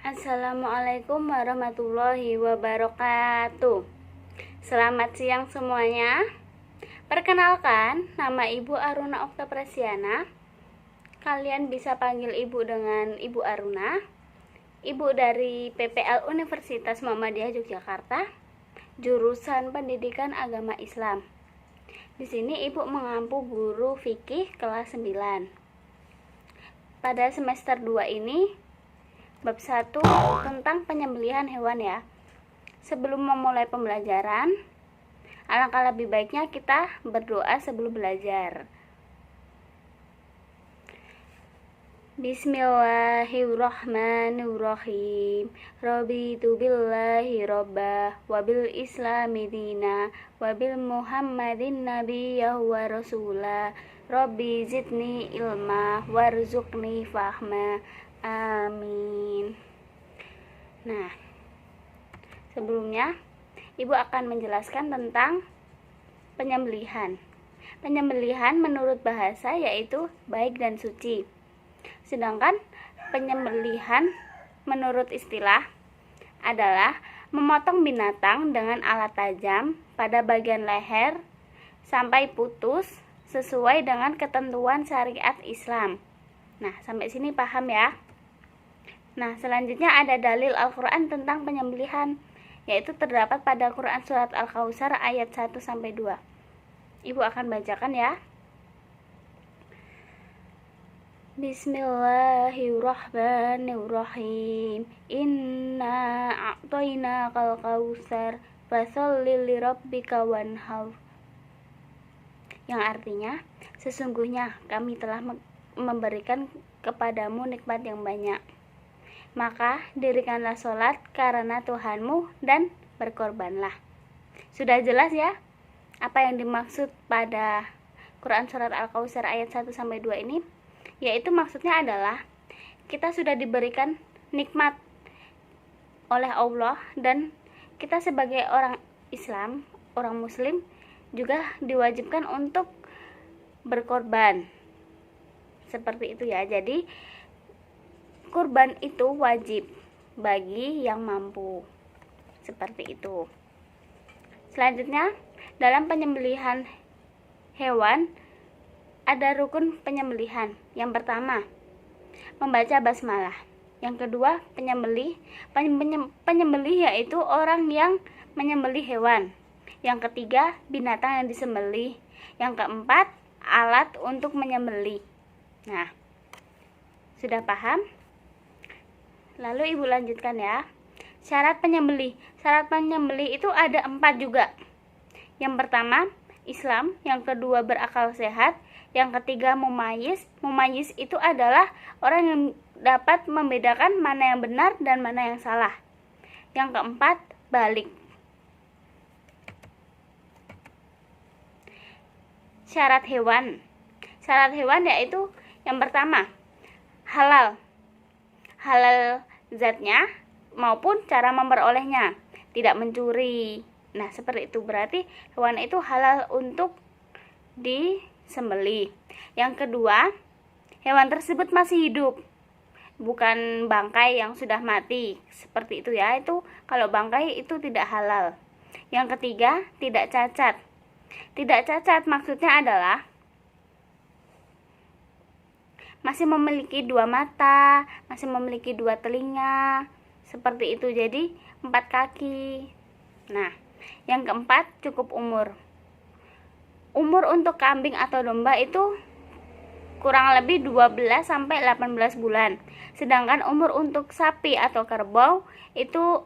Assalamualaikum warahmatullahi wabarakatuh. Selamat siang semuanya. Perkenalkan, nama Ibu Aruna Okta Prasiana. Kalian bisa panggil Ibu dengan Ibu Aruna. Ibu dari PPL Universitas Muhammadiyah Yogyakarta, jurusan Pendidikan Agama Islam. Di sini Ibu mengampu guru fikih kelas 9. Pada semester 2 ini bab 1 tentang penyembelihan hewan ya. Sebelum memulai pembelajaran, alangkah lebih baiknya kita berdoa sebelum belajar. Bismillahirrahmanirrahim. Raditu billahi rabbah wa bil islami dina wa bil muhammadin nabiyya wa rasula. Rabbi zidni ilma warzuqni fahma. Amin. Nah, sebelumnya Ibu akan menjelaskan tentang penyembelihan. Penyembelihan menurut bahasa yaitu baik dan suci. Sedangkan penyembelihan menurut istilah adalah memotong binatang dengan alat tajam pada bagian leher sampai putus sesuai dengan ketentuan syariat Islam. Nah, sampai sini paham ya? Nah, selanjutnya ada dalil Al-Quran tentang penyembelihan, yaitu terdapat pada Quran Surat Al-Kautsar ayat 1-2. Ibu akan bacakan ya. Bismillahirrahmanirrahim. Inna a'tainakal kautsar fasholli lirabbika wanhar. Yang artinya, sesungguhnya kami telah memberikan kepadamu nikmat yang banyak, maka dirikanlah sholat karena Tuhanmu dan berkorbanlah. Sudah jelas ya apa yang dimaksud pada Quran Surat Al-Kautsar ayat 1-2 ini? Yaitu maksudnya adalah kita sudah diberikan nikmat oleh Allah, dan kita sebagai orang Islam, orang Muslim juga diwajibkan untuk berkorban. Seperti itu ya. Jadi kurban itu wajib bagi yang mampu. Seperti itu. Selanjutnya, dalam penyembelihan hewan ada rukun penyembelihan. Yang pertama, membaca basmalah. Yang kedua, penyembelih yaitu orang yang menyembelih hewan. Yang ketiga, binatang yang disembelih. Yang keempat, alat untuk menyembelih. Nah, sudah paham? Lalu Ibu lanjutkan ya. Syarat penyembelih. Syarat penyembelih itu ada 4 juga. Yang pertama, Islam. Yang kedua, berakal sehat. Yang ketiga, mumayyiz. Mumayyiz itu adalah orang yang dapat membedakan mana yang benar dan mana yang salah. Yang keempat, balik. Syarat hewan. Syarat hewan yaitu yang pertama, halal. Halal zatnya maupun cara memperolehnya, tidak mencuri. Nah, seperti itu, berarti hewan itu halal untuk disembelih. Yang kedua, hewan tersebut masih hidup, bukan bangkai yang sudah mati. Seperti itu ya. Itu kalau bangkai itu tidak halal. Yang ketiga, tidak cacat. Tidak cacat maksudnya adalah masih memiliki 2 mata, masih memiliki 2 telinga, seperti itu. Jadi 4 kaki. Nah, yang keempat, cukup umur. Umur untuk kambing atau domba itu kurang lebih 12-18 bulan. Sedangkan umur untuk sapi atau kerbau itu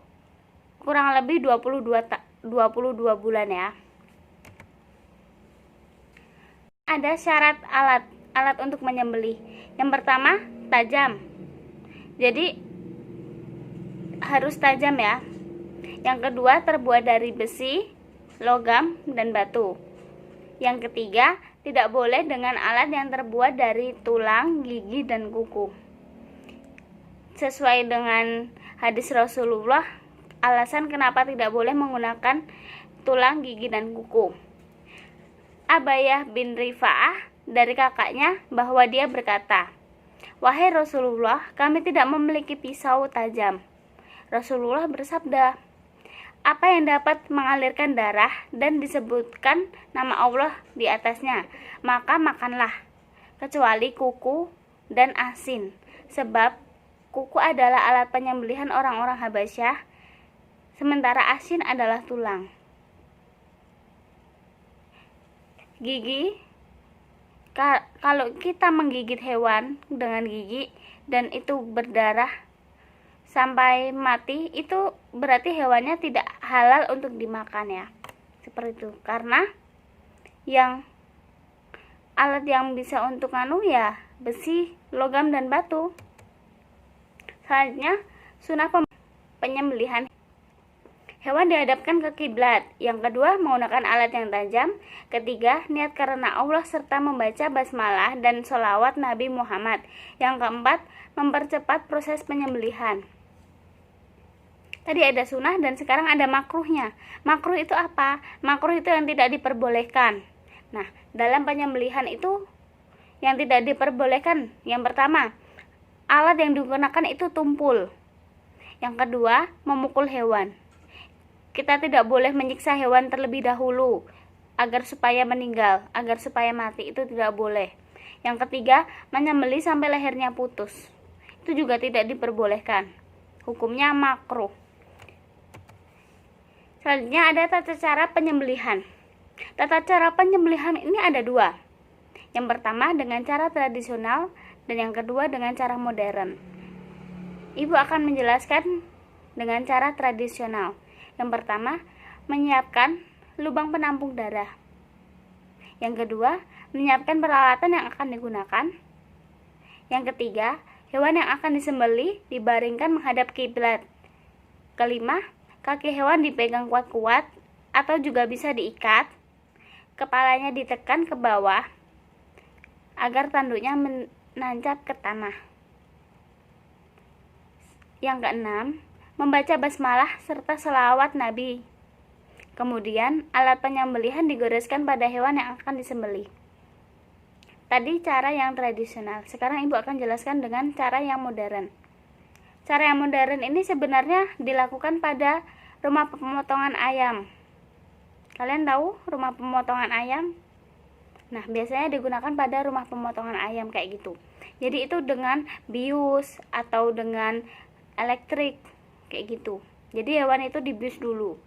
kurang lebih 22 bulan ya. Ada syarat alat untuk menyembelih. Yang pertama, tajam. Jadi harus tajam ya. Yang kedua, terbuat dari besi, logam, dan batu. Yang ketiga, tidak boleh dengan alat yang terbuat dari tulang, gigi, dan kuku. Sesuai dengan hadis Rasulullah, alasan kenapa tidak boleh menggunakan tulang, gigi, dan kuku. Abayah bin Rifa'ah dari kakaknya bahwa dia berkata, "Wahai Rasulullah, kami tidak memiliki pisau tajam. Rasulullah bersabda, apa yang dapat mengalirkan darah dan disebutkan nama Allah di atasnya, maka makanlah, kecuali kuku dan asin, sebab kuku adalah alat penyembelihan orang-orang Habasyah, sementara asin adalah tulang. Gigi, kalau kita menggigit hewan dengan gigi dan itu berdarah sampai mati, itu berarti hewannya tidak halal untuk dimakan ya, seperti itu. Karena yang alat yang bisa untuk ya besi, logam, dan batu. Selanjutnya sunnah penyembelihan. Hewan dihadapkan ke kiblat. Yang kedua, menggunakan alat yang tajam. Ketiga, niat karena Allah serta membaca basmalah dan sholawat Nabi Muhammad. Yang keempat, mempercepat proses penyembelihan. Tadi ada sunnah dan sekarang ada makruhnya. Makruh itu apa? Makruh itu yang tidak diperbolehkan. Nah, dalam penyembelihan itu yang tidak diperbolehkan, yang pertama, alat yang digunakan itu tumpul. Yang kedua, memukul hewan. Kita tidak boleh menyiksa hewan terlebih dahulu agar supaya meninggal, agar supaya mati, itu tidak boleh. Yang ketiga, menyembelih sampai lehernya putus. Itu juga tidak diperbolehkan. Hukumnya makruh. Selanjutnya ada tata cara penyembelihan. Tata cara penyembelihan ini ada dua. Yang pertama dengan cara tradisional dan yang kedua dengan cara modern. Ibu akan menjelaskan dengan cara tradisional. Yang pertama, menyiapkan lubang penampung darah. Yang kedua, menyiapkan peralatan yang akan digunakan. Yang ketiga, hewan yang akan disembelih dibaringkan menghadap kiblat. Kelima, kaki hewan dipegang kuat-kuat atau juga bisa diikat. Kepalanya ditekan ke bawah agar tanduknya menancap ke tanah. Yang keenam, membaca basmalah serta selawat Nabi. Kemudian, alat penyembelihan digoreskan pada hewan yang akan disembelih. Tadi cara yang tradisional. Sekarang Ibu akan jelaskan dengan cara yang modern. Cara yang modern ini sebenarnya dilakukan pada rumah pemotongan ayam. Kalian tahu rumah pemotongan ayam? Nah, biasanya digunakan pada rumah pemotongan ayam kayak gitu. Jadi itu dengan bius atau dengan elektrik kayak gitu. Jadi hewan itu dibius dulu.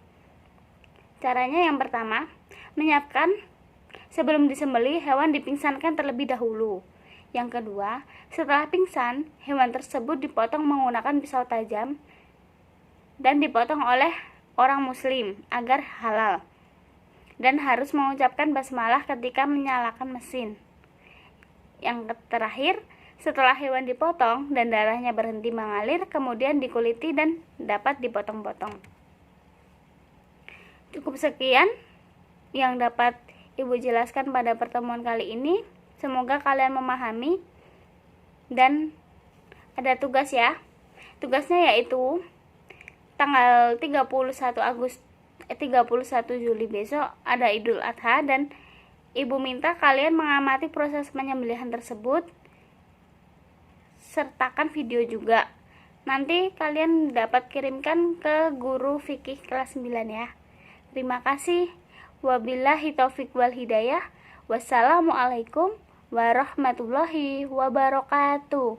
Caranya yang pertama, menyiapkan sebelum disembelih hewan dipingsankan terlebih dahulu. Yang kedua, setelah pingsan, hewan tersebut dipotong menggunakan pisau tajam dan dipotong oleh orang muslim agar halal. Dan harus mengucapkan basmalah ketika menyalakan mesin. Yang terakhir, setelah hewan dipotong dan darahnya berhenti mengalir, kemudian dikuliti dan dapat dipotong-potong. Cukup sekian yang dapat Ibu jelaskan pada pertemuan kali ini. Semoga kalian memahami dan ada tugas ya. Tugasnya yaitu tanggal 31 Juli besok ada Idul Adha dan Ibu minta kalian mengamati proses penyembelihan tersebut. Sertakan video juga. Nanti kalian dapat kirimkan ke guru fikih kelas 9 ya. Terima kasih. Wabillahi taufiq wal hidayah. Wassalamualaikum warahmatullahi wabarakatuh.